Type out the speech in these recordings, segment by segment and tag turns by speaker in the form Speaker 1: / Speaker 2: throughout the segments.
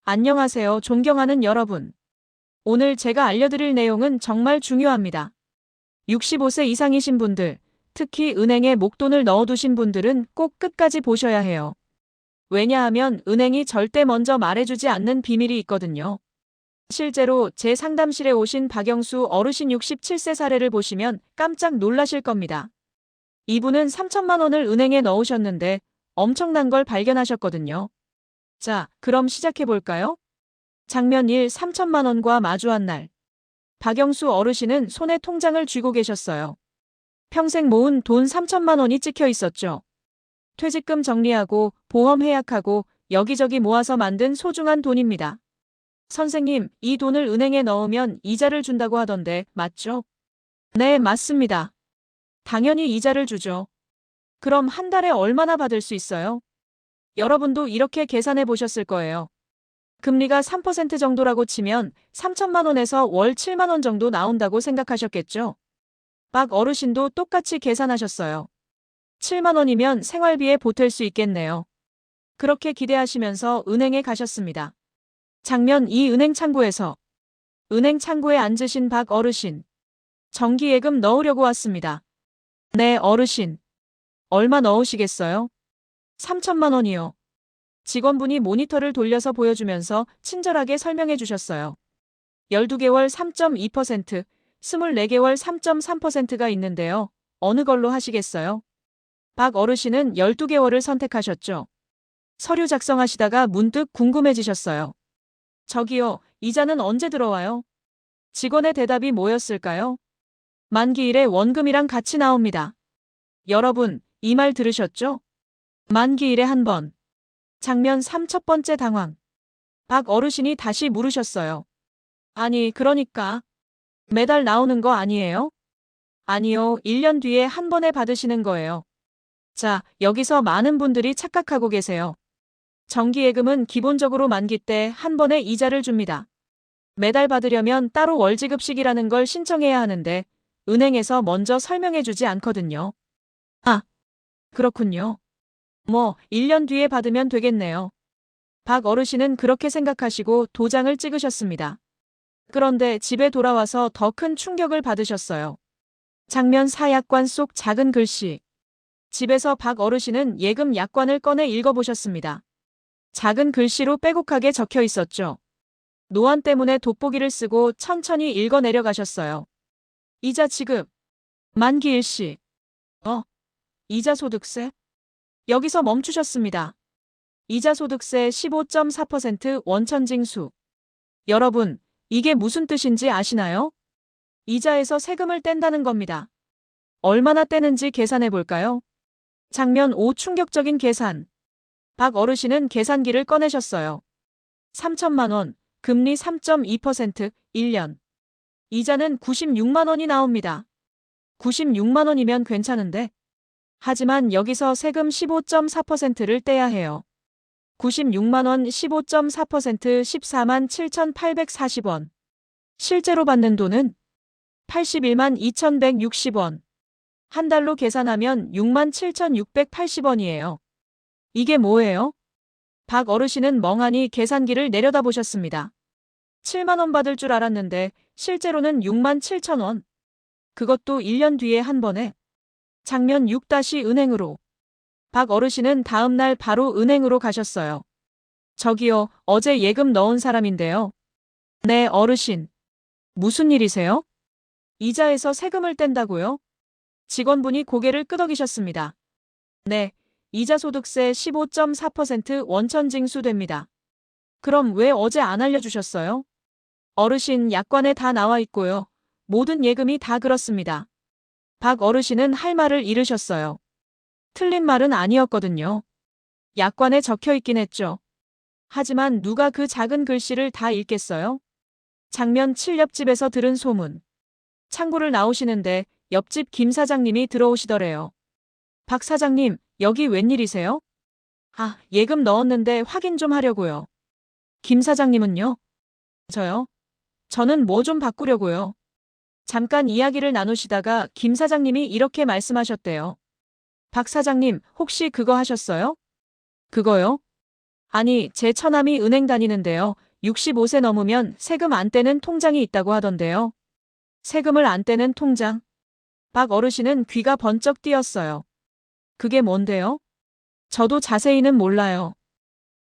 Speaker 1: 안녕하세요, 존경하는 여러분. 오늘 제가 알려드릴 내용은 정말 중요합니다. 65세 이상이신 분들, 특히 은행에 목돈을 넣어두신 분들은 꼭 끝까지 보셔야 해요. 왜냐하면 은행이 절대 먼저 말해주지 않는 비밀이 있거든요. 실제로 제 상담실에 오신 박영수 어르신 67세 사례를 보시면 깜짝 놀라실 겁니다. 이분은 3천만 원을 은행에 넣으셨는데 엄청난 걸 발견하셨거든요. 자, 그럼 시작해볼까요? 장면 1. 3천만 원과 마주한 날. 박영수 어르신은 손에 통장을 쥐고 계셨어요. 평생 모은 돈 3천만 원이 찍혀 있었죠. 퇴직금 정리하고 보험 해약하고 여기저기 모아서 만든 소중한 돈입니다. 선생님, 이 돈을 은행에 넣으면 이자를 준다고 하던데 맞죠? 네, 맞습니다. 당연히 이자를 주죠. 그럼 한 달에 얼마나 받을 수 있어요? 여러분도 이렇게 계산해 보셨을 거예요. 금리가 3% 정도라고 치면 3천만 원에서 월 7만 원 정도 나온다고 생각하셨겠죠? 박 어르신도 똑같이 계산하셨어요. 7만 원이면 생활비에 보탤 수 있겠네요. 그렇게 기대하시면서 은행에 가셨습니다. 장면 2. 은행 창구에서. 은행 창구에 앉으신 박 어르신. 정기예금 넣으려고 왔습니다. 네, 어르신. 얼마 넣으시겠어요? 3천만 원이요. 직원분이 모니터를 돌려서 보여주면서 친절하게 설명해 주셨어요. 12개월 3.2%, 24개월 3.3%가 있는데요. 어느 걸로 하시겠어요? 박 어르신은 12개월을 선택하셨죠. 서류 작성하시다가 문득 궁금해지셨어요. 저기요, 이자는 언제 들어와요? 직원의 대답이 뭐였을까요? 만기일에 원금이랑 같이 나옵니다. 여러분, 이 말 들으셨죠? 만기일에 한 번. 장면 3. 첫 번째 당황. 박 어르신이 다시 물으셨어요. 아니, 그러니까 매달 나오는 거 아니에요? 아니요, 1년 뒤에 한 번에 받으시는 거예요. 자, 여기서 많은 분들이 착각하고 계세요. 정기예금은 기본적으로 만기 때 한 번에 이자를 줍니다. 매달 받으려면 따로 월지급식이라는 걸 신청해야 하는데 은행에서 먼저 설명해 주지 않거든요. 아, 그렇군요. 1년 뒤에 받으면 되겠네요. 박 어르신은 그렇게 생각하시고 도장을 찍으셨습니다. 그런데 집에 돌아와서 더 큰 충격을 받으셨어요. 장면 4. 약관 속 작은 글씨. 집에서 박 어르신은 예금 약관을 꺼내 읽어보셨습니다. 작은 글씨로 빼곡하게 적혀 있었죠. 노안 때문에 돋보기를 쓰고 천천히 읽어 내려가셨어요. 이자 지급. 만기 일시. 이자 소득세? 여기서 멈추셨습니다. 이자 소득세 15.4% 원천징수. 여러분, 이게 무슨 뜻인지 아시나요? 이자에서 세금을 뗀다는 겁니다. 얼마나 떼는지 계산해 볼까요? 장면 5. 충격적인 계산. 박 어르신은 계산기를 꺼내셨어요. 3천만 원, 금리 3.2%, 1년. 이자는 96만 원이 나옵니다. 96만 원이면 괜찮은데? 하지만 여기서 세금 15.4%를 떼야 해요. 96만 원 15.4% 14만 7,840원. 실제로 받는 돈은 81만 2,160원. 한 달로 계산하면 6만 7,680원이에요. 이게 뭐예요? 박 어르신은 멍하니 계산기를 내려다보셨습니다. 7만 원 받을 줄 알았는데 실제로는 6만 7천 원. 그것도 1년 뒤에 한 번에. 장면 6. 은행으로. 박 어르신은 다음 날 바로 은행으로 가셨어요. 저기요, 어제 예금 넣은 사람인데요. 네, 어르신. 무슨 일이세요? 이자에서 세금을 뗀다고요? 직원분이 고개를 끄덕이셨습니다. 네, 이자 소득세 15.4% 원천 징수됩니다. 그럼 왜 어제 안 알려주셨어요? 어르신, 약관에 다 나와 있고요. 모든 예금이 다 그렇습니다. 박 어르신은 할 말을 잃으셨어요. 틀린 말은 아니었거든요. 약관에 적혀 있긴 했죠. 하지만 누가 그 작은 글씨를 다 읽겠어요? 장면 7. 옆집에서 들은 소문. 창구를 나오시는데 옆집 김 사장님이 들어오시더래요. 박 사장님, 여기 웬일이세요? 아, 예금 넣었는데 확인 좀 하려고요. 김 사장님은요? 저요? 저는 뭐 좀 바꾸려고요. 잠깐 이야기를 나누시다가 김 사장님이 이렇게 말씀하셨대요. 박 사장님, 혹시 그거 하셨어요? 그거요? 아니, 제 처남이 은행 다니는데요. 65세 넘으면 세금 안 떼는 통장이 있다고 하던데요. 세금을 안 떼는 통장? 박 어르신은 귀가 번쩍 뛰었어요. 그게 뭔데요? 저도 자세히는 몰라요.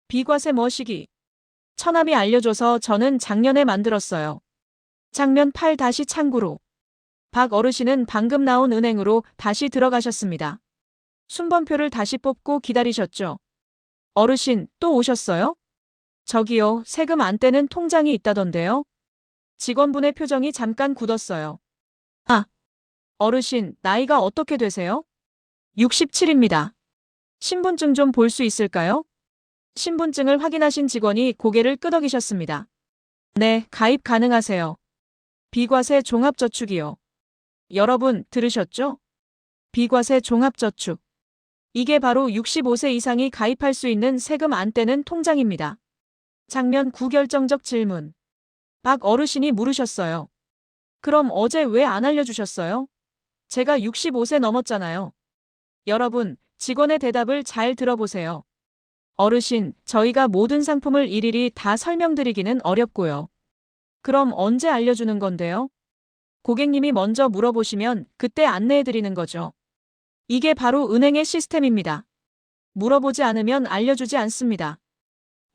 Speaker 1: 비과세 머시기. 처남이 알려줘서 저는 작년에 만들었어요. 장면 8 다시 창구로. 박 어르신은 방금 나온 은행으로 다시 들어가셨습니다. 순번표를 다시 뽑고 기다리셨죠. 어르신, 또 오셨어요? 저기요, 세금 안 떼는 통장이 있다던데요. 직원분의 표정이 잠깐 굳었어요. 아, 어르신, 나이가 어떻게 되세요? 67입니다. 신분증 좀 볼 수 있을까요? 신분증을 확인하신 직원이 고개를 끄덕이셨습니다. 네, 가입 가능하세요. 비과세 종합저축이요. 여러분, 들으셨죠? 비과세 종합저축. 이게 바로 65세 이상이 가입할 수 있는 세금 안 떼는 통장입니다. 장면 9 결정적 질문. 박 어르신이 물으셨어요. 그럼 어제 왜 안 알려주셨어요? 제가 65세 넘었잖아요. 여러분, 직원의 대답을 잘 들어보세요. 어르신, 저희가 모든 상품을 일일이 다 설명드리기는 어렵고요. 그럼 언제 알려주는 건데요? 고객님이 먼저 물어보시면 그때 안내해드리는 거죠. 이게 바로 은행의 시스템입니다. 물어보지 않으면 알려주지 않습니다.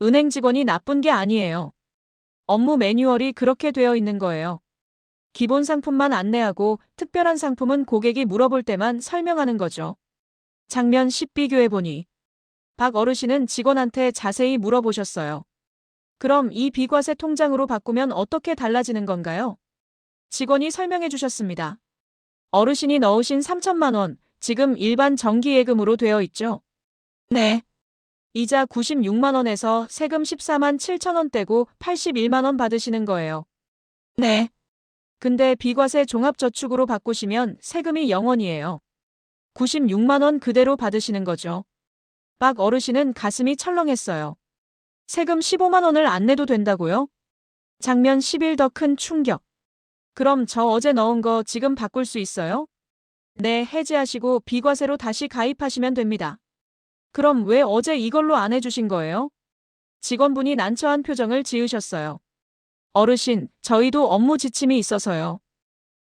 Speaker 1: 은행 직원이 나쁜 게 아니에요. 업무 매뉴얼이 그렇게 되어 있는 거예요. 기본 상품만 안내하고 특별한 상품은 고객이 물어볼 때만 설명하는 거죠. 장면 10 비교해보니 박 어르신은 직원한테 자세히 물어보셨어요. 그럼 이 비과세 통장으로 바꾸면 어떻게 달라지는 건가요? 직원이 설명해 주셨습니다. 어르신이 넣으신 3천만 원, 지금 일반 정기예금으로 되어 있죠? 네. 이자 96만 원에서 세금 14만 7천 원 떼고 81만 원 받으시는 거예요. 네. 근데 비과세 종합저축으로 바꾸시면 세금이 0원이에요. 96만 원 그대로 받으시는 거죠. 박 어르신은 가슴이 철렁했어요. 세금 15만 원을 안 내도 된다고요? 장면 10일 더 큰 충격. 그럼 저 어제 넣은 거 지금 바꿀 수 있어요? 네, 해지하시고 비과세로 다시 가입하시면 됩니다. 그럼 왜 어제 이걸로 안 해주신 거예요? 직원분이 난처한 표정을 지으셨어요. 어르신, 저희도 업무 지침이 있어서요.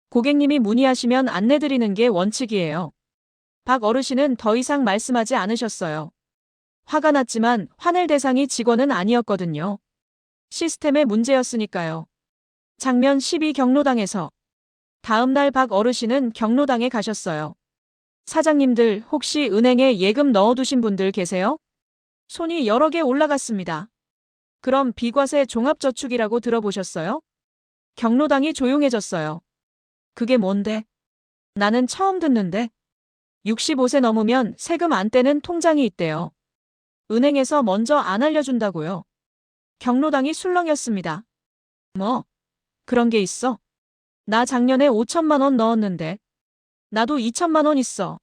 Speaker 1: 고객님이 문의하시면 안내드리는 게 원칙이에요. 박 어르신은 더 이상 말씀하지 않으셨어요. 화가 났지만 화낼 대상이 직원은 아니었거든요. 시스템의 문제였으니까요. 장면 12 경로당에서 다음 날 박 어르신은 경로당에 가셨어요. 사장님들 혹시 은행에 예금 넣어두신 분들 계세요? 손이 여러 개 올라갔습니다. 그럼 비과세 종합저축이라고 들어보셨어요? 경로당이 조용해졌어요. 그게 뭔데? 나는 처음 듣는데. 65세 넘으면 세금 안 떼는 통장이 있대요. 은행에서 먼저 안 알려준다고요. 경로당이 술렁였습니다. 뭐? 그런 게 있어? 나 작년에 5천만 원 넣었는데. 나도 2천만 원 있어.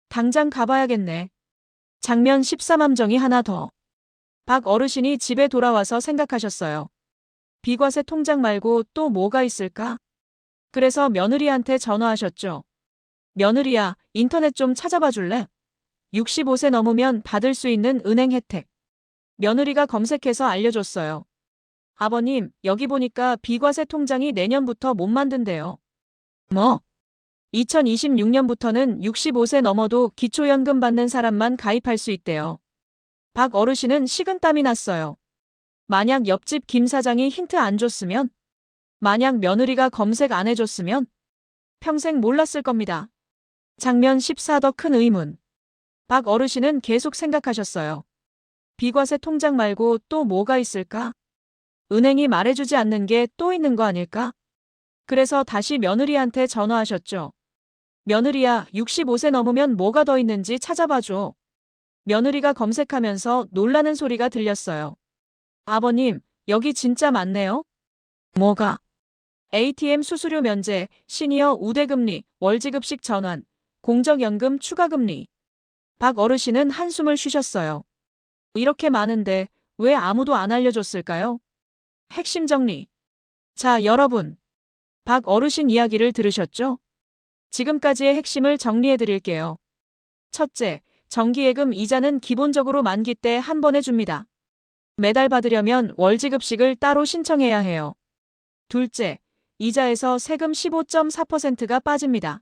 Speaker 1: 당장 가봐야겠네. 장면 13함정이 하나 더. 박 어르신이 집에 돌아와서 생각하셨어요. 비과세 통장 말고 또 뭐가 있을까? 그래서 며느리한테 전화하셨죠. 며느리야, 인터넷 좀 찾아봐 줄래? 65세 넘으면 받을 수 있는 은행 혜택. 며느리가 검색해서 알려줬어요. 아버님, 여기 보니까 비과세 통장이 내년부터 못 만든대요. 뭐? 2026년부터는 65세 넘어도 기초연금 받는 사람만 가입할 수 있대요. 박 어르신은 식은땀이 났어요. 만약 옆집 김 사장이 힌트 안 줬으면? 만약 며느리가 검색 안 해줬으면? 평생 몰랐을 겁니다. 장면 14 더 큰 의문. 박 어르신은 계속 생각하셨어요. 비과세 통장 말고 또 뭐가 있을까? 은행이 말해주지 않는 게 또 있는 거 아닐까? 그래서 다시 며느리한테 전화하셨죠. 며느리야, 65세 넘으면 뭐가 더 있는지 찾아봐줘. 며느리가 검색하면서 놀라는 소리가 들렸어요. 아버님, 여기 진짜 많네요. 뭐가? ATM 수수료 면제, 시니어 우대금리, 월지급식 전환, 공적연금 추가금리. 박 어르신은 한숨을 쉬셨어요. 이렇게 많은데 왜 아무도 안 알려줬을까요? 핵심 정리. 자, 여러분. 박 어르신 이야기를 들으셨죠? 지금까지의 핵심을 정리해 드릴게요. 첫째, 정기예금 이자는 기본적으로 만기 때 한 번에 줍니다. 매달 받으려면 월지급식을 따로 신청해야 해요. 둘째, 이자에서 세금 15.4%가 빠집니다.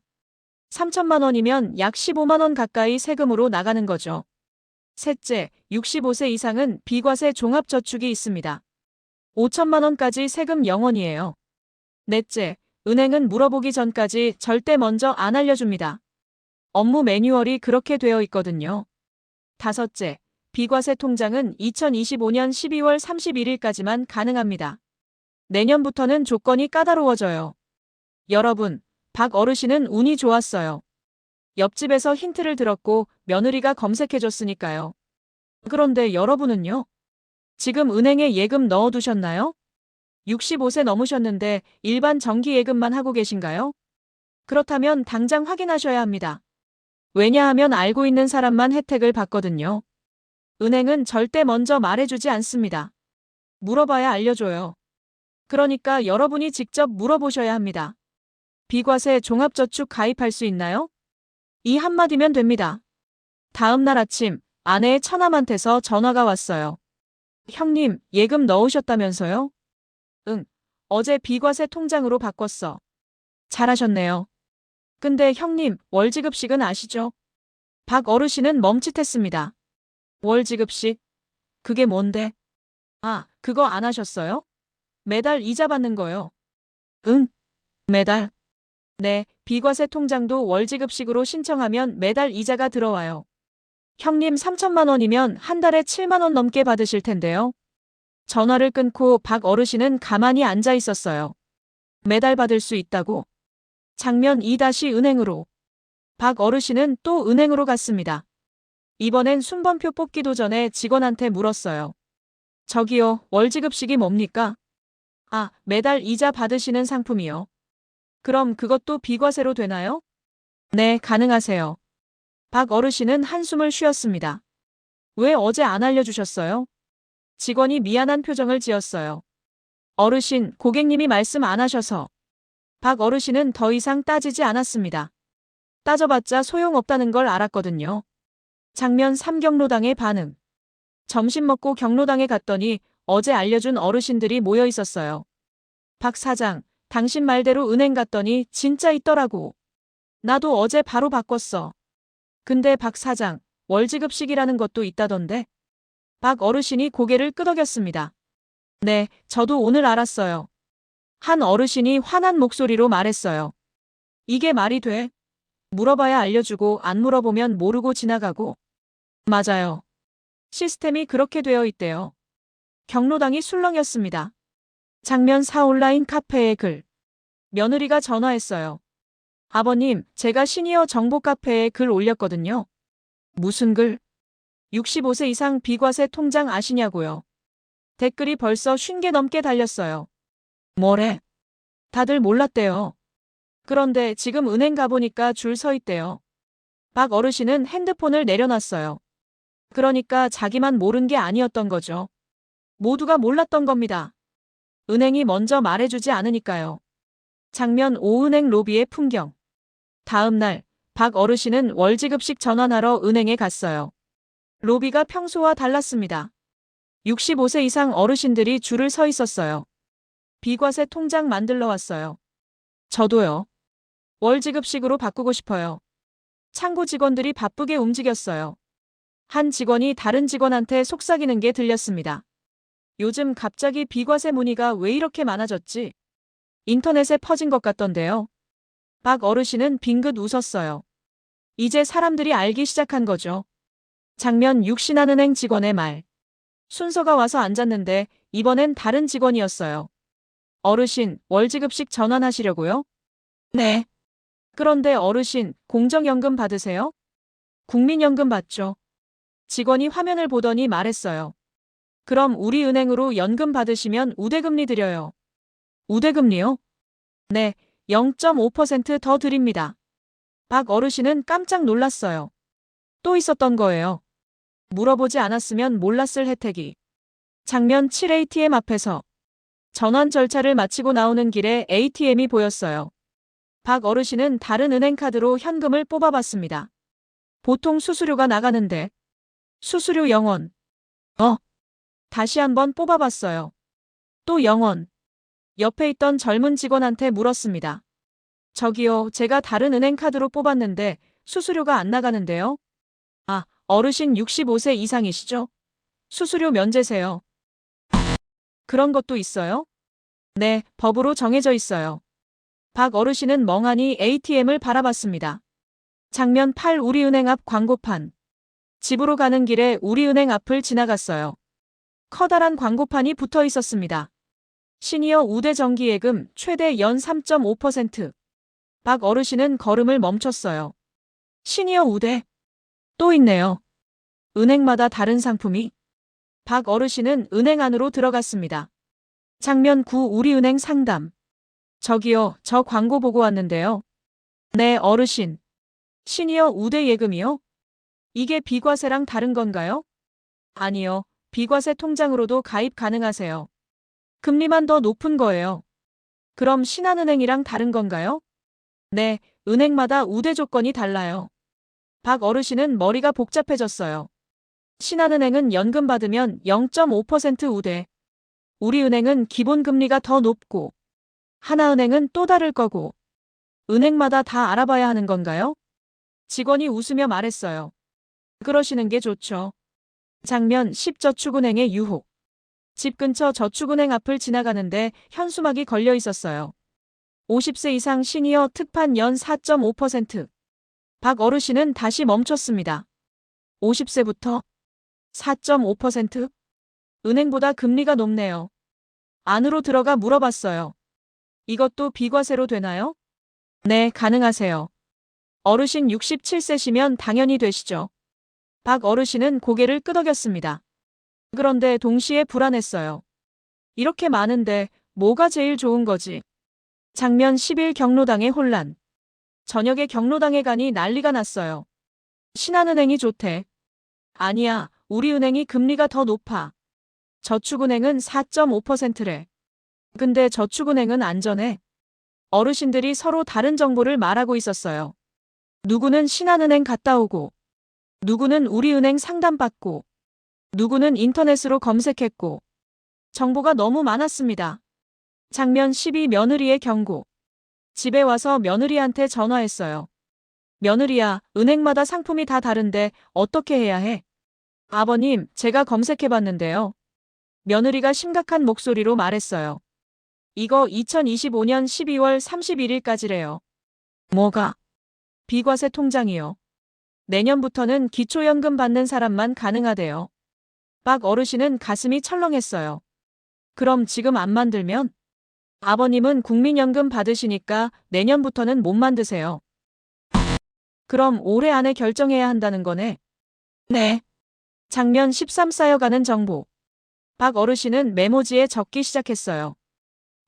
Speaker 1: 3천만 원이면 약 15만 원 가까이 세금으로 나가는 거죠. 셋째, 65세 이상은 비과세 종합저축이 있습니다. 5천만 원까지 세금 0원이에요. 넷째, 은행은 물어보기 전까지 절대 먼저 안 알려줍니다. 업무 매뉴얼이 그렇게 되어 있거든요. 다섯째, 비과세 통장은 2025년 12월 31일까지만 가능합니다. 내년부터는 조건이 까다로워져요. 여러분, 박 어르신은 운이 좋았어요. 옆집에서 힌트를 들었고 며느리가 검색해줬으니까요. 그런데 여러분은요? 지금 은행에 예금 넣어두셨나요? 65세 넘으셨는데 일반 정기 예금만 하고 계신가요? 그렇다면 당장 확인하셔야 합니다. 왜냐하면 알고 있는 사람만 혜택을 받거든요. 은행은 절대 먼저 말해주지 않습니다. 물어봐야 알려줘요. 그러니까 여러분이 직접 물어보셔야 합니다. 비과세 종합저축 가입할 수 있나요? 이 한마디면 됩니다. 다음 날 아침 아내의 처남한테서 전화가 왔어요. 형님, 예금 넣으셨다면서요? 응, 어제 비과세 통장으로 바꿨어. 잘하셨네요. 근데 형님, 월지급식은 아시죠? 박 어르신은 멈칫했습니다. 월지급식? 그게 뭔데? 아, 그거 안 하셨어요? 매달 이자 받는 거요. 응, 매달. 네, 비과세 통장도 월지급식으로 신청하면 매달 이자가 들어와요. 형님 3천만 원이면 한 달에 7만 원 넘게 받으실 텐데요. 전화를 끊고 박 어르신은 가만히 앉아 있었어요. 매달 받을 수 있다고. 장면 2-은행으로. 박 어르신은 또 은행으로 갔습니다. 이번엔 순번표 뽑기도 전에 직원한테 물었어요. 저기요, 월지급식이 뭡니까? 아, 매달 이자 받으시는 상품이요. 그럼 그것도 비과세로 되나요? 네, 가능하세요. 박 어르신은 한숨을 쉬었습니다. 왜 어제 안 알려주셨어요? 직원이 미안한 표정을 지었어요. 어르신, 고객님이 말씀 안 하셔서. 박 어르신은 더 이상 따지지 않았습니다. 따져봤자 소용없다는 걸 알았거든요. 장면 3 경로당의 반응. 점심 먹고 경로당에 갔더니 어제 알려준 어르신들이 모여 있었어요. 박 사장, 당신 말대로 은행 갔더니 진짜 있더라고. 나도 어제 바로 바꿨어. 근데 박 사장, 월지급식이라는 것도 있다던데? 박 어르신이 고개를 끄덕였습니다. 네, 저도 오늘 알았어요. 한 어르신이 화난 목소리로 말했어요. 이게 말이 돼? 물어봐야 알려주고 안 물어보면 모르고 지나가고. 맞아요. 시스템이 그렇게 되어 있대요. 경로당이 술렁였습니다. 장면 4 온라인 카페의 글. 며느리가 전화했어요. 아버님, 제가 시니어 정보 카페에 글 올렸거든요. 무슨 글? 65세 이상 비과세 통장 아시냐고요. 댓글이 벌써 50개 넘게 달렸어요. 뭐래? 다들 몰랐대요. 그런데 지금 은행 가보니까 줄 서 있대요. 박 어르신은 핸드폰을 내려놨어요. 그러니까 자기만 모른 게 아니었던 거죠. 모두가 몰랐던 겁니다. 은행이 먼저 말해주지 않으니까요. 장면 5 은행 로비의 풍경. 다음 날, 박 어르신은 월지급식 전환하러 은행에 갔어요. 로비가 평소와 달랐습니다. 65세 이상 어르신들이 줄을 서 있었어요. 비과세 통장 만들러 왔어요. 저도요. 월지급식으로 바꾸고 싶어요. 창구 직원들이 바쁘게 움직였어요. 한 직원이 다른 직원한테 속삭이는 게 들렸습니다. 요즘 갑자기 비과세 문의가 왜 이렇게 많아졌지? 인터넷에 퍼진 것 같던데요. 박 어르신은 빙긋 웃었어요. 이제 사람들이 알기 시작한 거죠. 장면 6 신한은행 직원의 말. 순서가 와서 앉았는데 이번엔 다른 직원이었어요. 어르신, 월지급식 전환하시려고요? 네. 그런데 어르신, 공정연금 받으세요? 국민연금 받죠. 직원이 화면을 보더니 말했어요. 그럼 우리 은행으로 연금 받으시면 우대금리 드려요. 우대금리요? 네, 0.5% 더 드립니다. 박 어르신은 깜짝 놀랐어요. 또 있었던 거예요. 물어보지 않았으면 몰랐을 혜택이. 장면 7 ATM 앞에서 전환 절차를 마치고 나오는 길에 ATM이 보였어요. 박 어르신은 다른 은행 카드로 현금을 뽑아봤습니다. 보통 수수료가 나가는데. 수수료 0원. 다시 한번 뽑아봤어요. 또 0원. 옆에 있던 젊은 직원한테 물었습니다. 저기요, 제가 다른 은행 카드로 뽑았는데 수수료가 안 나가는데요? 아, 어르신 65세 이상이시죠? 수수료 면제세요. 그런 것도 있어요? 네, 법으로 정해져 있어요. 박 어르신은 멍하니 ATM을 바라봤습니다. 장면 8 우리은행 앞 광고판. 집으로 가는 길에 우리은행 앞을 지나갔어요. 커다란 광고판이 붙어 있었습니다. 시니어 우대 정기예금 최대 연 3.5%. 박 어르신은 걸음을 멈췄어요. 시니어 우대. 또 있네요. 은행마다 다른 상품이. 박 어르신은 은행 안으로 들어갔습니다. 장면 9 우리은행 상담. 저기요, 저 광고 보고 왔는데요. 네, 어르신. 시니어 우대 예금이요? 이게 비과세랑 다른 건가요? 아니요. 비과세 통장으로도 가입 가능하세요. 금리만 더 높은 거예요. 그럼 신한은행이랑 다른 건가요? 네, 은행마다 우대 조건이 달라요. 박 어르신은 머리가 복잡해졌어요. 신한은행은 연금 받으면 0.5% 우대. 우리은행은 기본금리가 더 높고, 하나은행은 또 다를 거고, 은행마다 다 알아봐야 하는 건가요? 직원이 웃으며 말했어요. 그러시는 게 좋죠. 장면 10 저축은행의 유혹. 집 근처 저축은행 앞을 지나가는데 현수막이 걸려 있었어요. 50세 이상 시니어 특판 연 4.5%. 박 어르신은 다시 멈췄습니다. 50세부터 4.5%? 은행보다 금리가 높네요. 안으로 들어가 물어봤어요. 이것도 비과세로 되나요? 네, 가능하세요. 어르신 67세시면 당연히 되시죠. 박 어르신은 고개를 끄덕였습니다. 그런데 동시에 불안했어요. 이렇게 많은데 뭐가 제일 좋은 거지? 장면 11 경로당의 혼란. 저녁에 경로당에 가니 난리가 났어요. 신한은행이 좋대. 아니야, 우리은행이 금리가 더 높아. 저축은행은 4.5%래. 근데 저축은행은 안전해. 어르신들이 서로 다른 정보를 말하고 있었어요. 누구는 신한은행 갔다 오고, 누구는 우리은행 상담받고, 누구는 인터넷으로 검색했고, 정보가 너무 많았습니다. 장면 12 며느리의 경고. 집에 와서 며느리한테 전화했어요. 며느리야, 은행마다 상품이 다 다른데 어떻게 해야 해? 아버님, 제가 검색해봤는데요. 며느리가 심각한 목소리로 말했어요. 이거 2025년 12월 31일까지래요. 뭐가? 비과세 통장이요. 내년부터는 기초연금 받는 사람만 가능하대요. 박 어르신은 가슴이 철렁했어요. 그럼 지금 안 만들면? 아버님은 국민연금 받으시니까 내년부터는 못 만드세요. 그럼 올해 안에 결정해야 한다는 거네. 네. 장면 13 쌓여가는 정보. 박 어르신은 메모지에 적기 시작했어요.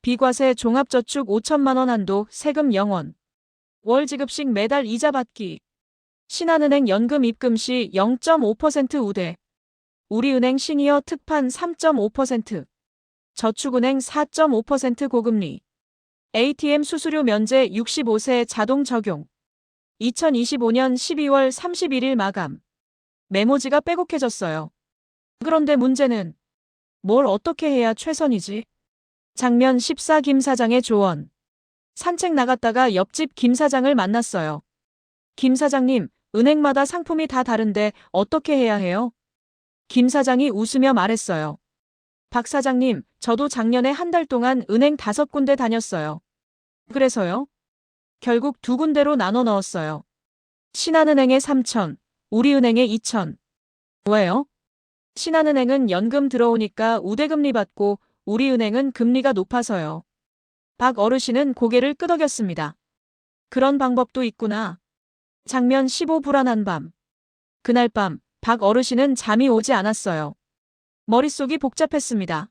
Speaker 1: 비과세 종합저축 5천만 원 한도 세금 0원. 월 지급식 매달 이자 받기. 신한은행 연금 입금 시 0.5% 우대. 우리은행 시니어 특판 3.5%. 저축은행 4.5% 고금리. ATM 수수료 면제 65세 자동 적용. 2025년 12월 31일 마감. 메모지가 빼곡해졌어요. 그런데 문제는 뭘 어떻게 해야 최선이지? 장면 14 김 사장의 조언. 산책 나갔다가 옆집 김 사장을 만났어요. 김 사장님, 은행마다 상품이 다 다른데 어떻게 해야 해요? 김 사장이 웃으며 말했어요. 박 사장님, 저도 작년에 한 달 동안 은행 5군데 다녔어요. 그래서요? 결국 2군데로 나눠 넣었어요. 신한은행에 3천, 우리은행에 2천. 왜요? 신한은행은 연금 들어오니까 우대금리 받고 우리은행은 금리가 높아서요. 박 어르신은 고개를 끄덕였습니다. 그런 방법도 있구나. 장면 15 불안한 밤. 그날 밤, 박 어르신은 잠이 오지 않았어요. 머릿속이 복잡했습니다.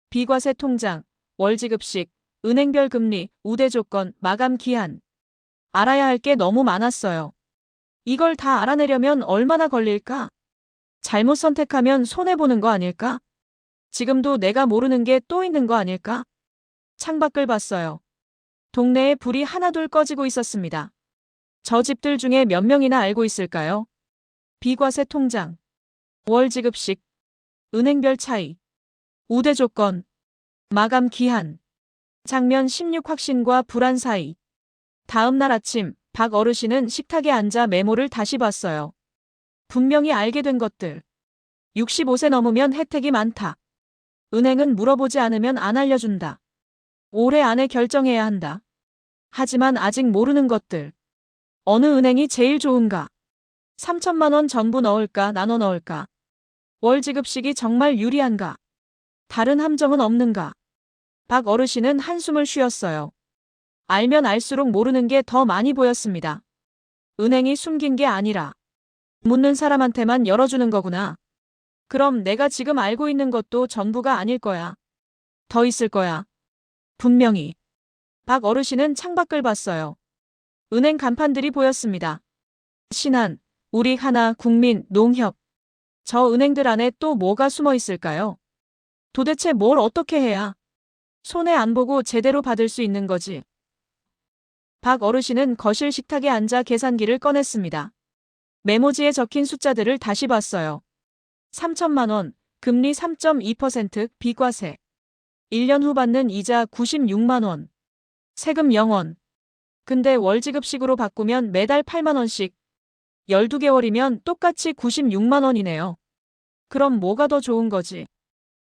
Speaker 1: 비과세 통장, 월지급식, 은행별 금리, 우대 조건, 마감 기한. 알아야 할 게 너무 많았어요. 이걸 다 알아내려면 얼마나 걸릴까? 잘못 선택하면 손해보는 거 아닐까? 지금도 내가 모르는 게 또 있는 거 아닐까? 창밖을 봤어요. 동네에 불이 하나둘 꺼지고 있었습니다. 저 집들 중에 몇 명이나 알고 있을까요? 비과세 통장, 월지급식, 은행별 차이. 우대 조건, 마감 기한, 장면 16 확신과 불안 사이. 다음 날 아침, 박 어르신은 식탁에 앉아 메모를 다시 봤어요. 분명히 알게 된 것들. 65세 넘으면 혜택이 많다. 은행은 물어보지 않으면 안 알려준다. 올해 안에 결정해야 한다. 하지만 아직 모르는 것들. 어느 은행이 제일 좋은가? 3천만 원 전부 넣을까 나눠 넣을까? 월 지급식이 정말 유리한가? 다른 함정은 없는가? 박 어르신은 한숨을 쉬었어요. 알면 알수록 모르는 게 더 많이 보였습니다. 은행이 숨긴 게 아니라 묻는 사람한테만 열어주는 거구나. 그럼 내가 지금 알고 있는 것도 전부가 아닐 거야. 더 있을 거야. 분명히. 박 어르신은 창밖을 봤어요. 은행 간판들이 보였습니다. 신한, 우리하나, 국민, 농협. 저 은행들 안에 또 뭐가 숨어 있을까요? 도대체 뭘 어떻게 해야 손해 안 보고 제대로 받을 수 있는 거지? 박 어르신은 거실 식탁에 앉아 계산기를 꺼냈습니다. 메모지에 적힌 숫자들을 다시 봤어요. 3천만 원, 금리 3.2%, 비과세. 1년 후 받는 이자 96만 원. 세금 0원. 근데 월지급식으로 바꾸면 매달 8만 원씩. 12개월이면 똑같이 96만 원이네요. 그럼 뭐가 더 좋은 거지?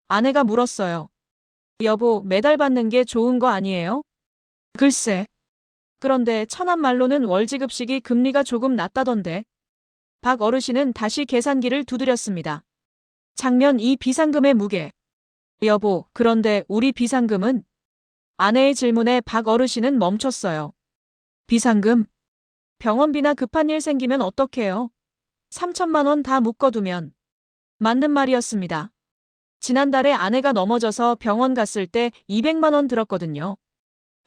Speaker 1: 아내가 물었어요. 여보, 매달 받는 게 좋은 거 아니에요? 글쎄. 그런데 천한 말로는 월지급식이 금리가 조금 낮다던데. 박 어르신은 다시 계산기를 두드렸습니다. 장면 2 비상금의 무게. 여보, 그런데 우리 비상금은? 아내의 질문에 박 어르신은 멈췄어요. 비상금? 병원비나 급한 일 생기면 어떡해요? 3천만 원 다 묶어두면. 맞는 말이었습니다. 지난달에 아내가 넘어져서 병원 갔을 때 200만 원 들었거든요.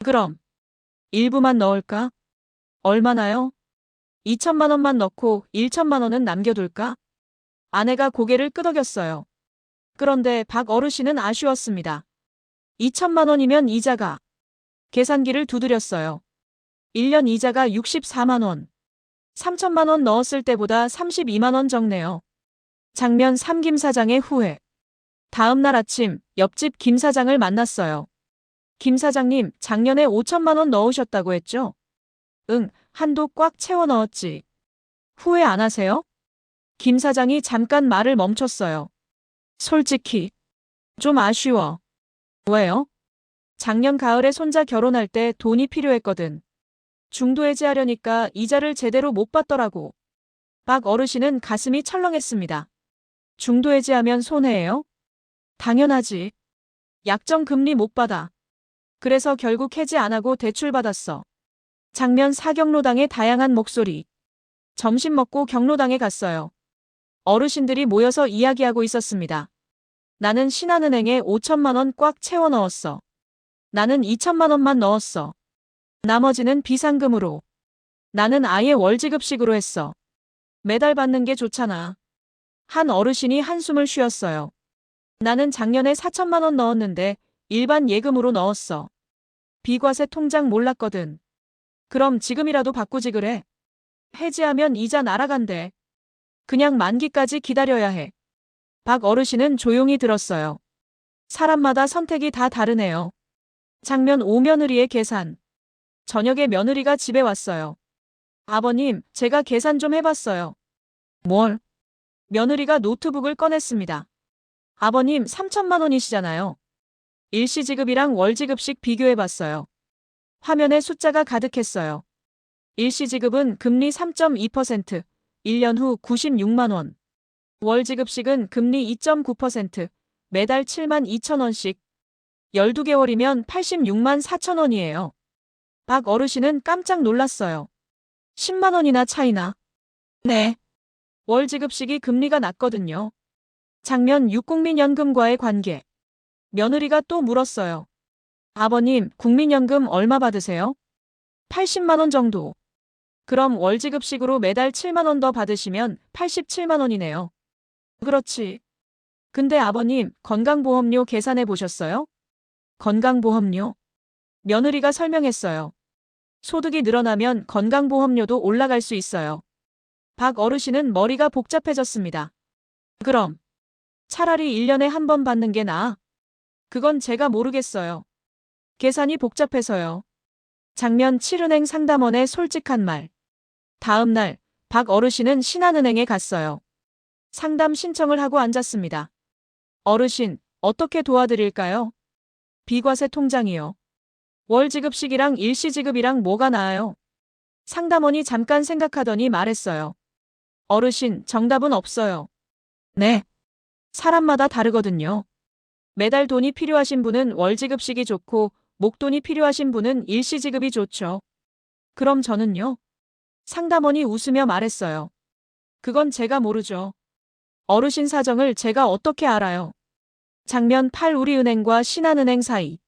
Speaker 1: 그럼 일부만 넣을까? 얼마나요? 2천만 원만 넣고 1천만 원은 남겨둘까? 아내가 고개를 끄덕였어요. 그런데 박 어르신은 아쉬웠습니다. 2천만 원이면 이자가. 계산기를 두드렸어요. 1년 이자가 64만 원. 3천만 원 넣었을 때보다 32만 원 적네요. 장면 3 김 사장의 후회. 다음 날 아침 옆집 김 사장을 만났어요. 김 사장님, 작년에 5천만 원 넣으셨다고 했죠? 응, 한도 꽉 채워 넣었지. 후회 안 하세요? 김 사장이 잠깐 말을 멈췄어요. 솔직히 좀 아쉬워. 왜요? 작년 가을에 손자 결혼할 때 돈이 필요했거든. 중도해지하려니까 이자를 제대로 못 받더라고. 박 어르신은 가슴이 철렁했습니다. 중도해지하면 손해예요? 당연하지. 약정 금리 못 받아. 그래서 결국 해지 안 하고 대출 받았어. 장면 4 경로당의 다양한 목소리. 점심 먹고 경로당에 갔어요. 어르신들이 모여서 이야기하고 있었습니다. 나는 신한은행에 5천만 원 꽉 채워 넣었어. 나는 2천만 원만 넣었어. 나머지는 비상금으로. 나는 아예 월지급식으로 했어. 매달 받는 게 좋잖아. 한 어르신이 한숨을 쉬었어요. 나는 작년에 4천만 원 넣었는데 일반 예금으로 넣었어. 비과세 통장 몰랐거든. 그럼 지금이라도 바꾸지 그래. 해지하면 이자 날아간대. 그냥 만기까지 기다려야 해. 박 어르신은 조용히 들었어요. 사람마다 선택이 다 다르네요. 장면 5 며느리의 계산. 저녁에 며느리가 집에 왔어요. 아버님, 제가 계산 좀 해봤어요. 뭘? 며느리가 노트북을 꺼냈습니다. 아버님 3천만 원이시잖아요. 일시지급이랑 월지급식 비교해봤어요. 화면에 숫자가 가득했어요. 일시지급은 금리 3.2%, 1년 후 96만 원. 월지급식은 금리 2.9%, 매달 7만 2천 원씩. 12개월이면 86만 4천 원이에요. 박 어르신은 깜짝 놀랐어요. 10만 원이나 차이나. 네. 월지급식이 금리가 낮거든요. 장면 6 국민연금과의 관계. 며느리가 또 물었어요. 아버님, 국민연금 얼마 받으세요? 80만 원 정도. 그럼 월지급식으로 매달 7만 원 더 받으시면 87만 원이네요. 그렇지. 근데 아버님, 건강보험료 계산해 보셨어요? 건강보험료? 며느리가 설명했어요. 소득이 늘어나면 건강보험료도 올라갈 수 있어요. 박 어르신은 머리가 복잡해졌습니다. 그럼 차라리 1년에 한 번 받는 게 나아. 그건 제가 모르겠어요. 계산이 복잡해서요. 장면 7은행 상담원의 솔직한 말. 다음 날, 박 어르신은 신한은행에 갔어요. 상담 신청을 하고 앉았습니다. 어르신, 어떻게 도와드릴까요? 비과세 통장이요. 월 지급식이랑 일시 지급이랑 뭐가 나아요? 상담원이 잠깐 생각하더니 말했어요. 어르신, 정답은 없어요. 네. 사람마다 다르거든요. 매달 돈이 필요하신 분은 월 지급식이 좋고, 목돈이 필요하신 분은 일시 지급이 좋죠. 그럼 저는요? 상담원이 웃으며 말했어요. 그건 제가 모르죠. 어르신 사정을 제가 어떻게 알아요? 장면 8 우리은행과 신한은행 사이.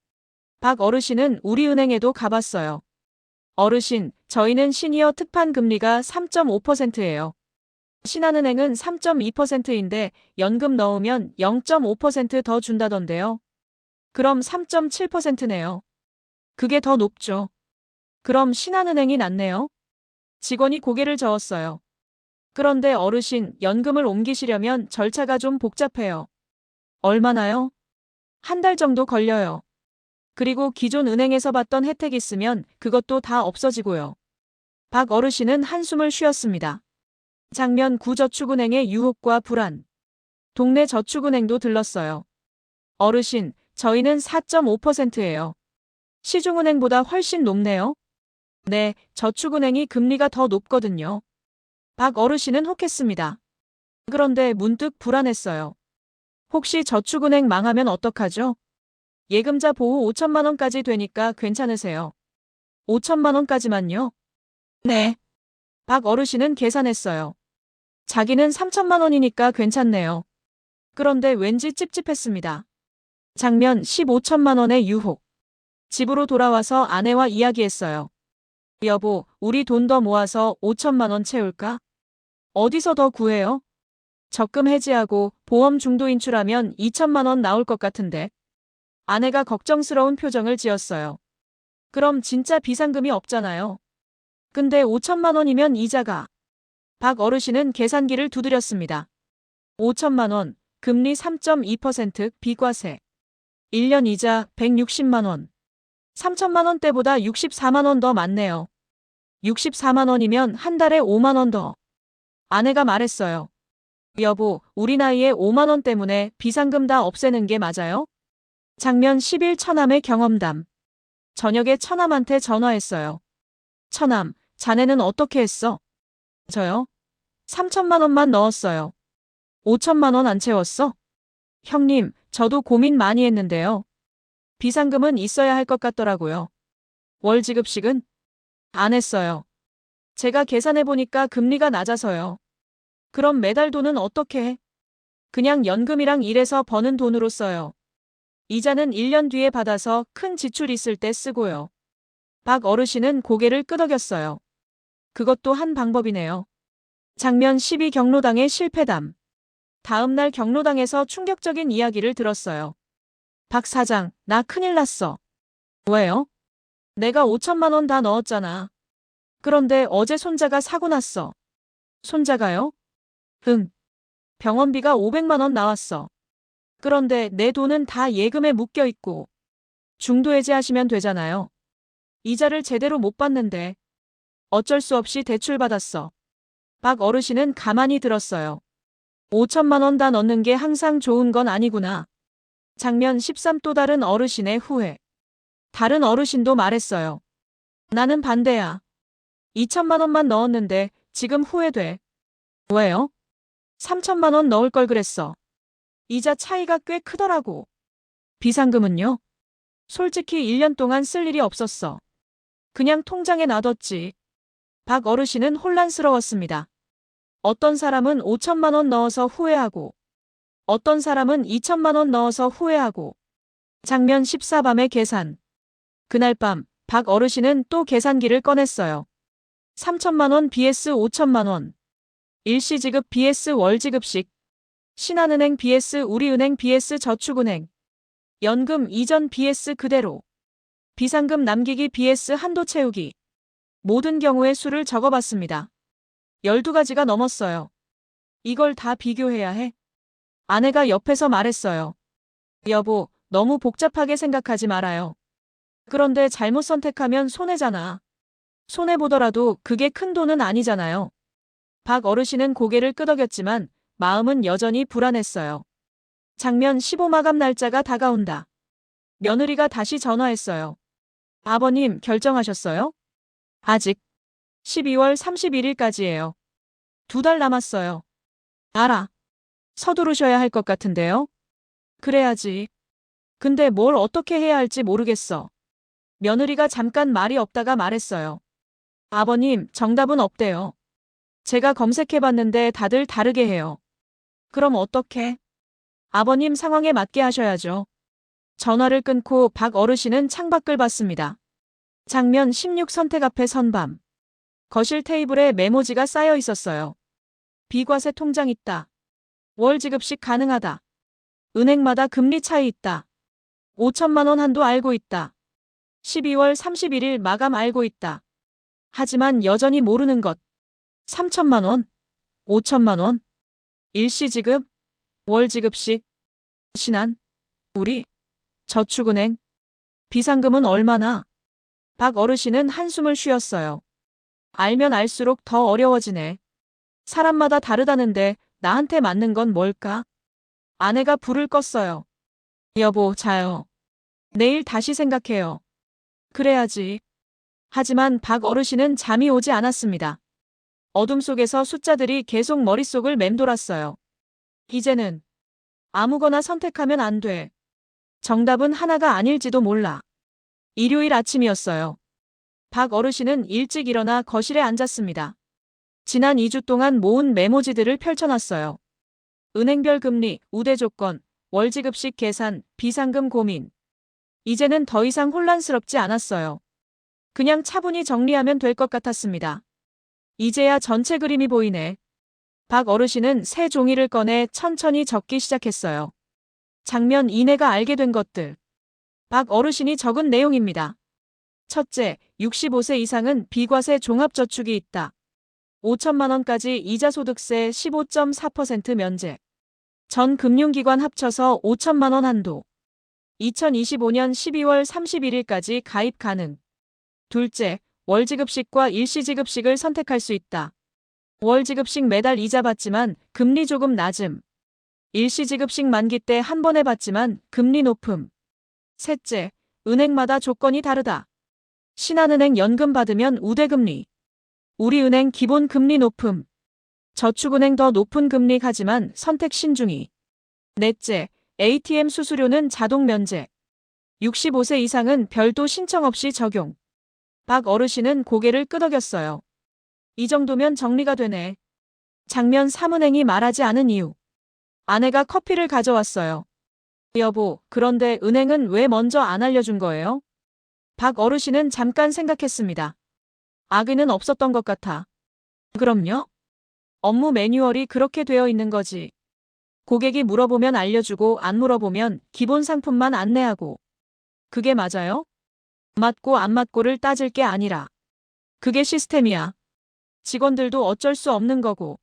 Speaker 1: 박 어르신은 우리은행에도 가봤어요. 어르신, 저희는 시니어 특판 금리가 3.5%예요. 신한은행은 3.2%인데 연금 넣으면 0.5% 더 준다던데요. 그럼 3.7%네요. 그게 더 높죠. 그럼 신한은행이 낫네요. 직원이 고개를 저었어요. 그런데 어르신, 연금을 옮기시려면 절차가 좀 복잡해요. 얼마나요? 한 달 정도 걸려요. 그리고 기존 은행에서 받던 혜택 있으면 그것도 다 없어지고요. 박 어르신은 한숨을 쉬었습니다. 장면 9 저축은행의 유혹과 불안. 동네 저축은행도 들렀어요. 어르신, 저희는 4.5%예요. 시중은행보다 훨씬 높네요. 네, 저축은행이 금리가 더 높거든요. 박 어르신은 혹했습니다. 그런데 문득 불안했어요. 혹시 저축은행 망하면 어떡하죠? 예금자 보호 5천만 원까지 되니까 괜찮으세요? 5천만 원까지만요? 네. 박 어르신은 계산했어요. 자기는 3천만 원이니까 괜찮네요. 그런데 왠지 찝찝했습니다. 장면 15천만 원의 유혹. 집으로 돌아와서 아내와 이야기했어요. 여보, 우리 돈 더 모아서 5천만 원 채울까? 어디서 더 구해요? 적금 해지하고 보험 중도 인출하면 2천만 원 나올 것 같은데. 아내가 걱정스러운 표정을 지었어요. 그럼 진짜 비상금이 없잖아요. 근데 5천만 원이면 이자가. 박 어르신은 계산기를 두드렸습니다. 5천만 원, 금리 3.2%, 비과세. 1년 이자 160만 원. 3천만 원대보다 64만 원 더 많네요. 64만 원이면 한 달에 5만 원 더. 아내가 말했어요. 여보, 우리 나이에 5만 원 때문에 비상금 다 없애는 게 맞아요? 장면 11 처남의 경험담. 저녁에 처남한테 전화했어요. 처남, 자네는 어떻게 했어? 저요? 3천만 원만 넣었어요. 5천만 원 안 채웠어? 형님, 저도 고민 많이 했는데요. 비상금은 있어야 할 것 같더라고요. 월 지급식은? 안 했어요. 제가 계산해보니까 금리가 낮아서요. 그럼 매달 돈은 어떻게 해? 그냥 연금이랑 일해서 버는 돈으로 써요. 이자는 1년 뒤에 받아서 큰 지출 있을 때 쓰고요. 박 어르신은 고개를 끄덕였어요. 그것도 한 방법이네요. 장면 12 경로당의 실패담. 다음 날 경로당에서 충격적인 이야기를 들었어요. 박 사장, 나 큰일 났어. 왜요? 내가 5천만 원 다 넣었잖아. 그런데 어제 손자가 사고 났어. 손자가요? 응. 병원비가 500만 원 나왔어. 그런데 내 돈은 다 예금에 묶여 있고. 중도해지하시면 되잖아요. 이자를 제대로 못 받는데. 어쩔 수 없이 대출받았어. 박 어르신은 가만히 들었어요. 5천만 원 다 넣는 게 항상 좋은 건 아니구나. 장면 13 또 다른 어르신의 후회. 다른 어르신도 말했어요. 나는 반대야. 2천만 원만 넣었는데 지금 후회돼. 왜요? 3천만 원 넣을 걸 그랬어. 이자 차이가 꽤 크더라고. 비상금은요? 솔직히 1년 동안 쓸 일이 없었어. 그냥 통장에 놔뒀지. 박 어르신은 혼란스러웠습니다. 어떤 사람은 5천만 원 넣어서 후회하고, 어떤 사람은 2천만 원 넣어서 후회하고. 장면 14 밤의 계산. 그날 밤, 박 어르신은 또 계산기를 꺼냈어요. 3천만 원 vs 5천만 원. 일시 지급 vs 월 지급식. 신한은행 vs 우리은행 vs 저축은행. 연금 이전 vs 그대로. 비상금 남기기 vs 한도 채우기. 모든 경우의 수를 적어봤습니다. 12가지가 넘었어요. 이걸 다 비교해야 해? 아내가 옆에서 말했어요. 여보, 너무 복잡하게 생각하지 말아요. 그런데 잘못 선택하면 손해잖아. 손해보더라도 그게 큰 돈은 아니잖아요. 박 어르신은 고개를 끄덕였지만 마음은 여전히 불안했어요. 장면 15 마감 날짜가 다가온다. 며느리가 다시 전화했어요. 아버님, 결정하셨어요? 아직. 12월 31일까지예요. 2달 남았어요. 알아. 서두르셔야 할 것 같은데요? 그래야지. 근데 뭘 어떻게 해야 할지 모르겠어. 며느리가 잠깐 말이 없다가 말했어요. 아버님, 정답은 없대요. 제가 검색해봤는데 다들 다르게 해요. 그럼 어떻게? 아버님 상황에 맞게 하셔야죠. 전화를 끊고 박 어르신은 창밖을 봤습니다. 장면 16 선택 앞에 선밤. 거실 테이블에 메모지가 쌓여 있었어요. 비과세 통장 있다. 월 지급식 가능하다. 은행마다 금리 차이 있다. 5천만 원 한도 알고 있다. 12월 31일 마감 알고 있다. 하지만 여전히 모르는 것. 3천만 원? 5천만 원? 일시지급? 월지급식? 신한? 우리? 저축은행? 비상금은 얼마나? 박 어르신은 한숨을 쉬었어요. 알면 알수록 더 어려워지네. 사람마다 다르다는데 나한테 맞는 건 뭘까? 아내가 불을 껐어요. 여보, 자요. 내일 다시 생각해요. 그래야지. 하지만 박 어르신은 잠이 오지 않았습니다. 어둠 속에서 숫자들이 계속 머릿속을 맴돌았어요. 이제는 아무거나 선택하면 안 돼. 정답은 하나가 아닐지도 몰라. 일요일 아침이었어요. 박 어르신은 일찍 일어나 거실에 앉았습니다. 지난 2주 동안 모은 메모지들을 펼쳐놨어요. 은행별 금리, 우대 조건, 월지급식 계산, 비상금 고민. 이제는 더 이상 혼란스럽지 않았어요. 그냥 차분히 정리하면 될 것 같았습니다. 이제야 전체 그림이 보이네. 박 어르신은 새 종이를 꺼내 천천히 적기 시작했어요. 장면 이내가 알게 된 것들. 박 어르신이 적은 내용입니다. 첫째, 65세 이상은 비과세 종합저축이 있다. 5천만 원까지 이자소득세 15.4% 면제. 전 금융기관 합쳐서 5천만 원 한도. 2025년 12월 31일까지 가입 가능. 둘째, 월지급식과 일시지급식을 선택할 수 있다. 월지급식 매달 이자 받지만 금리 조금 낮음. 일시지급식 만기 때 한 번에 받지만 금리 높음. 셋째, 은행마다 조건이 다르다. 신한은행 연금 받으면 우대금리. 우리은행 기본 금리 높음. 저축은행 더 높은 금리 하지만 선택 신중히. 넷째, ATM 수수료는 자동 면제. 65세 이상은 별도 신청 없이 적용. 박 어르신은 고개를 끄덕였어요. 이 정도면 정리가 되네. 장면 3은행이 말하지 않은 이유. 아내가 커피를 가져왔어요. 여보, 그런데 은행은 왜 먼저 안 알려준 거예요? 박 어르신은 잠깐 생각했습니다. 악의는 없었던 것 같아. 그럼요? 업무 매뉴얼이 그렇게 되어 있는 거지. 고객이 물어보면 알려주고 안 물어보면 기본 상품만 안내하고. 그게 맞아요? 맞고 안 맞고를 따질 게 아니라. 그게 시스템이야. 직원들도 어쩔 수 없는 거고.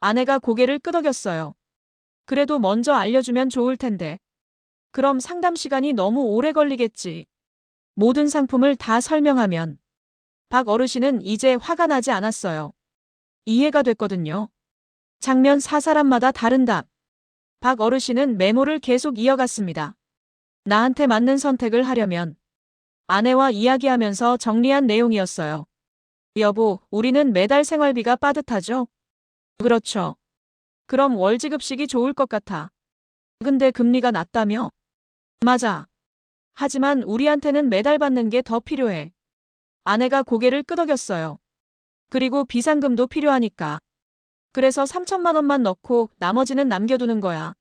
Speaker 1: 아내가 고개를 끄덕였어요. 그래도 먼저 알려주면 좋을 텐데. 그럼 상담 시간이 너무 오래 걸리겠지. 모든 상품을 다 설명하면. 박 어르신은 이제 화가 나지 않았어요. 이해가 됐거든요. 장면 4 사람마다 다른 답. 박 어르신은 메모를 계속 이어갔습니다. 나한테 맞는 선택을 하려면. 아내와 이야기하면서 정리한 내용이었어요. 여보, 우리는 매달 생활비가 빠듯하죠? 그렇죠. 그럼 월지급식이 좋을 것 같아. 근데 금리가 낮다며? 맞아. 하지만 우리한테는 매달 받는 게 더 필요해. 아내가 고개를 끄덕였어요. 그리고 비상금도 필요하니까. 그래서 3천만 원만 넣고 나머지는 남겨두는 거야.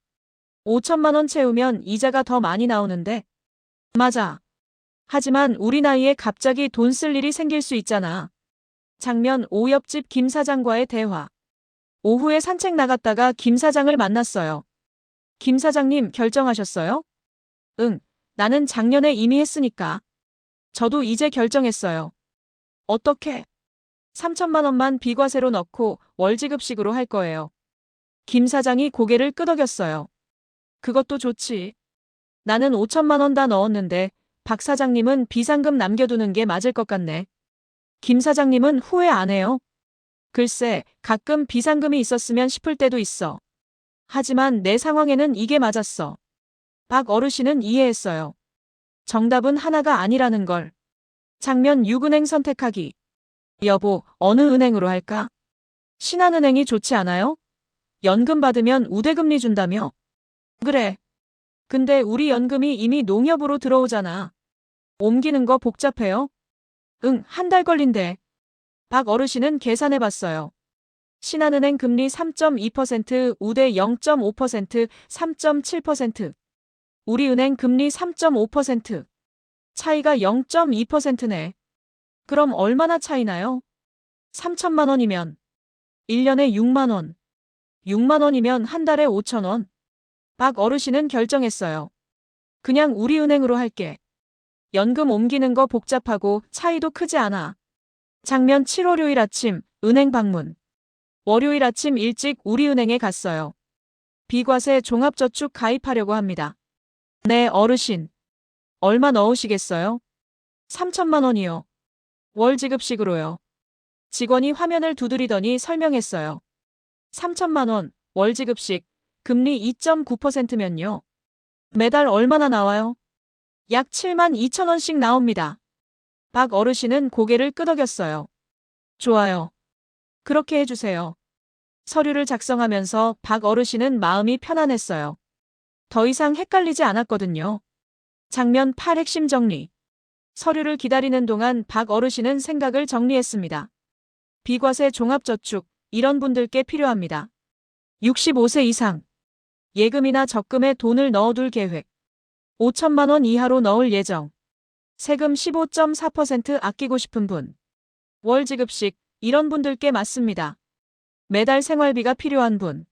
Speaker 1: 5천만 원 채우면 이자가 더 많이 나오는데. 맞아. 하지만 우리 나이에 갑자기 돈 쓸 일이 생길 수 있잖아. 장면 5 옆집 김 사장과의 대화. 오후에 산책 나갔다가 김 사장을 만났어요. 김 사장님, 결정하셨어요? 응, 나는 작년에 이미 했으니까. 저도 이제 결정했어요. 어떻게? 3천만 원만 비과세로 넣고 월지급식으로 할 거예요. 김 사장이 고개를 끄덕였어요. 그것도 좋지. 나는 5천만 원 다 넣었는데 박 사장님은 비상금 남겨두는 게 맞을 것 같네. 김 사장님은 후회 안 해요? 글쎄, 가끔 비상금이 있었으면 싶을 때도 있어. 하지만 내 상황에는 이게 맞았어. 박 어르신은 이해했어요. 정답은 하나가 아니라는 걸. 장면 6은행 선택하기. 여보, 어느 은행으로 할까? 신한은행이 좋지 않아요? 연금 받으면 우대금리 준다며. 그래. 근데 우리 연금이 이미 농협으로 들어오잖아. 옮기는 거 복잡해요? 응, 한 달 걸린대. 박 어르신은 계산해봤어요. 신한은행 금리 3.2%, 우대 0.5%, 3.7%. 우리은행 금리 3.5%. 차이가 0.2%네. 그럼 얼마나 차이나요? 3천만 원이면 1년에 6만 원. 6만 원이면 한 달에 5천 원. 박 어르신은 결정했어요. 그냥 우리은행으로 할게. 연금 옮기는 거 복잡하고 차이도 크지 않아. 장면 7 월요일 아침 은행 방문. 월요일 아침 일찍 우리은행에 갔어요. 비과세 종합저축 가입하려고 합니다. 네, 어르신. 얼마 넣으시겠어요? 3천만 원이요. 월 지급식으로요. 직원이 화면을 두드리더니 설명했어요. 3천만 원, 월 지급식, 금리 2.9%면요. 매달 얼마나 나와요? 약 7만 2천 원씩 나옵니다. 박 어르신은 고개를 끄덕였어요. 좋아요. 그렇게 해주세요. 서류를 작성하면서 박 어르신은 마음이 편안했어요. 더 이상 헷갈리지 않았거든요. 장면 8 핵심 정리. 서류를 기다리는 동안 박 어르신은 생각을 정리했습니다. 비과세 종합저축, 이런 분들께 필요합니다. 65세 이상. 예금이나 적금에 돈을 넣어둘 계획. 5천만 원 이하로 넣을 예정. 세금 15.4% 아끼고 싶은 분. 월 지급식, 이런 분들께 맞습니다. 매달 생활비가 필요한 분.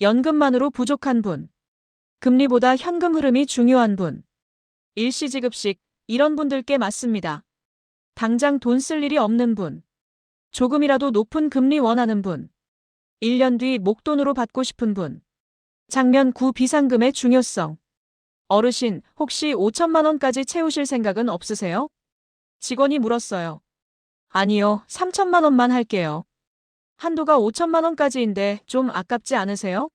Speaker 1: 연금만으로 부족한 분. 금리보다 현금 흐름이 중요한 분. 일시지급식, 이런 분들께 맞습니다. 당장 돈 쓸 일이 없는 분. 조금이라도 높은 금리 원하는 분. 1년 뒤 목돈으로 받고 싶은 분. 장면 9 비상금의 중요성. 어르신, 혹시 5천만 원까지 채우실 생각은 없으세요? 직원이 물었어요. 아니요, 3천만 원만 할게요. 한도가 5천만 원까지인데 좀 아깝지 않으세요?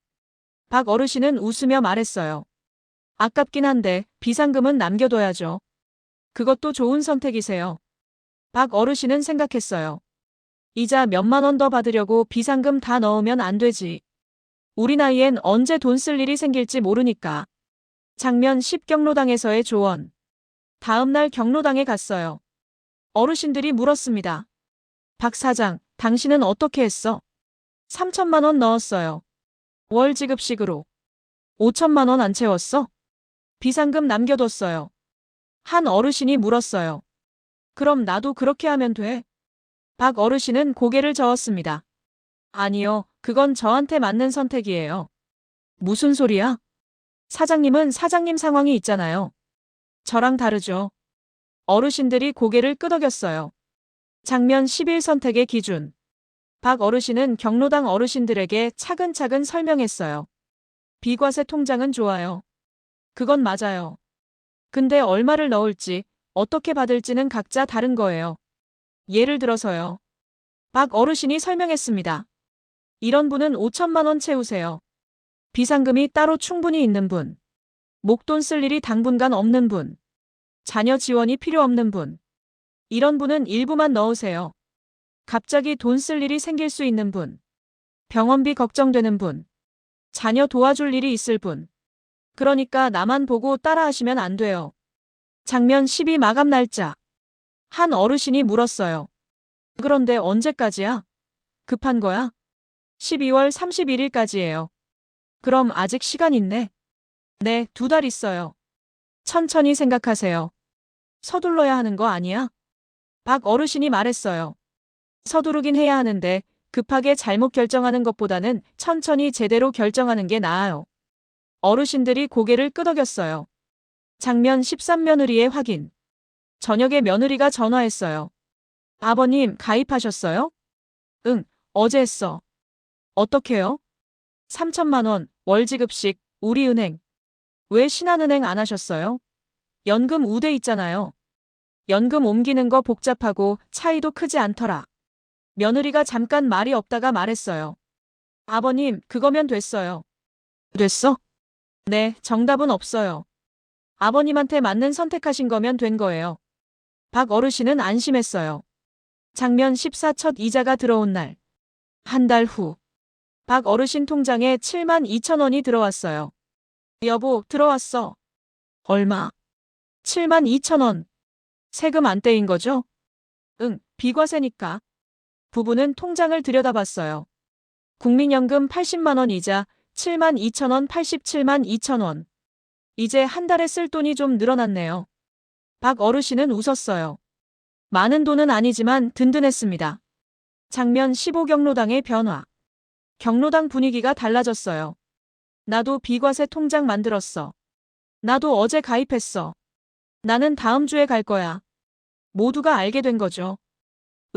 Speaker 1: 박 어르신은 웃으며 말했어요. 아깝긴 한데 비상금은 남겨둬야죠. 그것도 좋은 선택이세요. 박 어르신은 생각했어요. 이자 몇만 원 더 받으려고 비상금 다 넣으면 안 되지. 우리 나이엔 언제 돈 쓸 일이 생길지 모르니까. 장면 10 경로당에서의 조언. 다음 날 경로당에 갔어요. 어르신들이 물었습니다. 박 사장, 당신은 어떻게 했어? 3천만 원 넣었어요. 월 지급식으로. 5천만 원 안 채웠어? 비상금 남겨뒀어요. 한 어르신이 물었어요. 그럼 나도 그렇게 하면 돼? 박 어르신은 고개를 저었습니다. 아니요, 그건 저한테 맞는 선택이에요. 무슨 소리야? 사장님은 사장님 상황이 있잖아요. 저랑 다르죠. 어르신들이 고개를 끄덕였어요. 장면 11 선택의 기준. 박 어르신은 경로당 어르신들에게 차근차근 설명했어요. 비과세 통장은 좋아요. 그건 맞아요. 근데 얼마를 넣을지, 어떻게 받을지는 각자 다른 거예요. 예를 들어서요. 박 어르신이 설명했습니다. 이런 분은 5천만 원 채우세요. 비상금이 따로 충분히 있는 분. 목돈 쓸 일이 당분간 없는 분. 자녀 지원이 필요 없는 분. 이런 분은 일부만 넣으세요. 갑자기 돈 쓸 일이 생길 수 있는 분. 병원비 걱정되는 분. 자녀 도와줄 일이 있을 분. 그러니까 나만 보고 따라하시면 안 돼요. 장면 12 마감 날짜. 한 어르신이 물었어요. 그런데 언제까지야? 급한 거야? 12월 31일까지예요. 그럼 아직 시간 있네. 네, 2달 있어요. 천천히 생각하세요. 서둘러야 하는 거 아니야? 박 어르신이 말했어요. 서두르긴 해야 하는데 급하게 잘못 결정하는 것보다는 천천히 제대로 결정하는 게 나아요. 어르신들이 고개를 끄덕였어요. 장면 13 며느리의 확인. 저녁에 며느리가 전화했어요. 아버님, 가입하셨어요? 응, 어제 했어. 어떻게요? 3천만 원, 월 지급식, 우리은행. 왜 신한은행 안 하셨어요? 연금 우대 있잖아요. 연금 옮기는 거 복잡하고 차이도 크지 않더라. 며느리가 잠깐 말이 없다가 말했어요. 아버님, 그거면 됐어요. 됐어? 네, 정답은 없어요. 아버님한테 맞는 선택하신 거면 된 거예요. 박 어르신은 안심했어요. 장면 14 첫 이자가 들어온 날. 한 달 후. 박 어르신 통장에 7만 2천 원이 들어왔어요. 여보, 들어왔어. 얼마? 7만 2천 원. 세금 안 떼인 거죠? 응, 비과세니까. 부부는 통장을 들여다봤어요. 국민연금 80만 원 이자 7만 2천 원 87만 2천 원. 이제 한 달에 쓸 돈이 좀 늘어났네요. 박 어르신은 웃었어요. 많은 돈은 아니지만 든든했습니다. 장면 15 경로당의 변화. 경로당 분위기가 달라졌어요. 나도 비과세 통장 만들었어. 나도 어제 가입했어. 나는 다음 주에 갈 거야. 모두가 알게 된 거죠.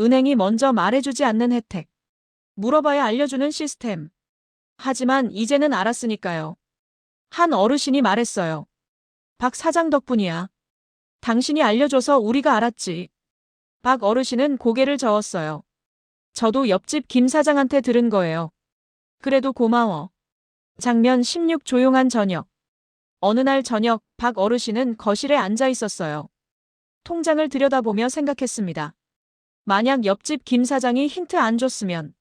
Speaker 1: 은행이 먼저 말해주지 않는 혜택. 물어봐야 알려주는 시스템. 하지만 이제는 알았으니까요. 한 어르신이 말했어요. 박 사장 덕분이야. 당신이 알려줘서 우리가 알았지. 박 어르신은 고개를 저었어요. 저도 옆집 김 사장한테 들은 거예요. 그래도 고마워. 장면 16 조용한 저녁. 어느 날 저녁 박 어르신은 거실에 앉아 있었어요. 통장을 들여다보며 생각했습니다. 만약 옆집 김 사장이 힌트 안 줬으면,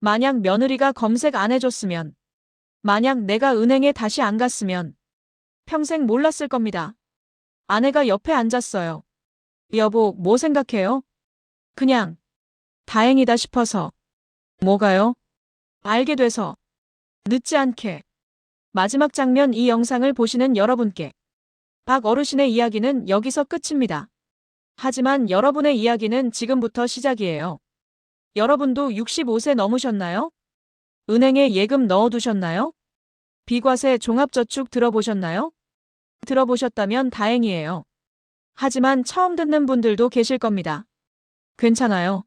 Speaker 1: 만약 며느리가 검색 안 해줬으면, 만약 내가 은행에 다시 안 갔으면 평생 몰랐을 겁니다. 아내가 옆에 앉았어요. 여보, 뭐 생각해요? 그냥 다행이다 싶어서. 뭐가요? 알게 돼서. 늦지 않게. 마지막 장면 이 영상을 보시는 여러분께 박 어르신의 이야기는 여기서 끝입니다. 하지만 여러분의 이야기는 지금부터 시작이에요. 여러분도 65세 넘으셨나요? 은행에 예금 넣어두셨나요? 비과세 종합저축 들어보셨나요? 들어보셨다면 다행이에요. 하지만 처음 듣는 분들도 계실 겁니다. 괜찮아요.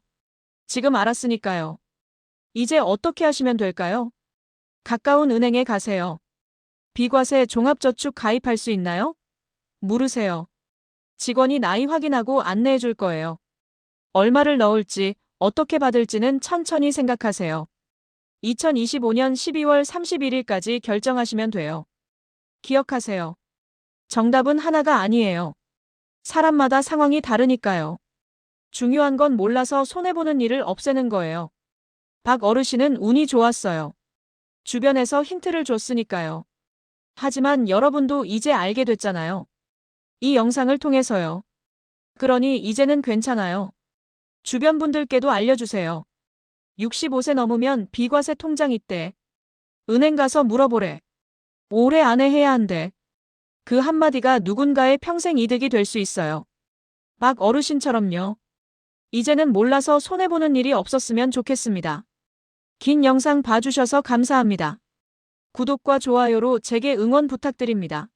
Speaker 1: 지금 알았으니까요. 이제 어떻게 하시면 될까요? 가까운 은행에 가세요. 비과세 종합저축 가입할 수 있나요? 물으세요. 직원이 나이 확인하고 안내해 줄 거예요. 얼마를 넣을지, 어떻게 받을지는 천천히 생각하세요. 2025년 12월 31일까지 결정하시면 돼요. 기억하세요. 정답은 하나가 아니에요. 사람마다 상황이 다르니까요. 중요한 건 몰라서 손해보는 일을 없애는 거예요. 박 어르신은 운이 좋았어요. 주변에서 힌트를 줬으니까요. 하지만 여러분도 이제 알게 됐잖아요. 이 영상을 통해서요. 그러니 이제는 괜찮아요. 주변 분들께도 알려주세요. 65세 넘으면 비과세 통장 있대. 은행 가서 물어보래. 올해 안에 해야 한대. 그 한마디가 누군가의 평생 이득이 될 수 있어요. 박 어르신처럼요. 이제는 몰라서 손해보는 일이 없었으면 좋겠습니다. 긴 영상 봐주셔서 감사합니다. 구독과 좋아요로 제게 응원 부탁드립니다.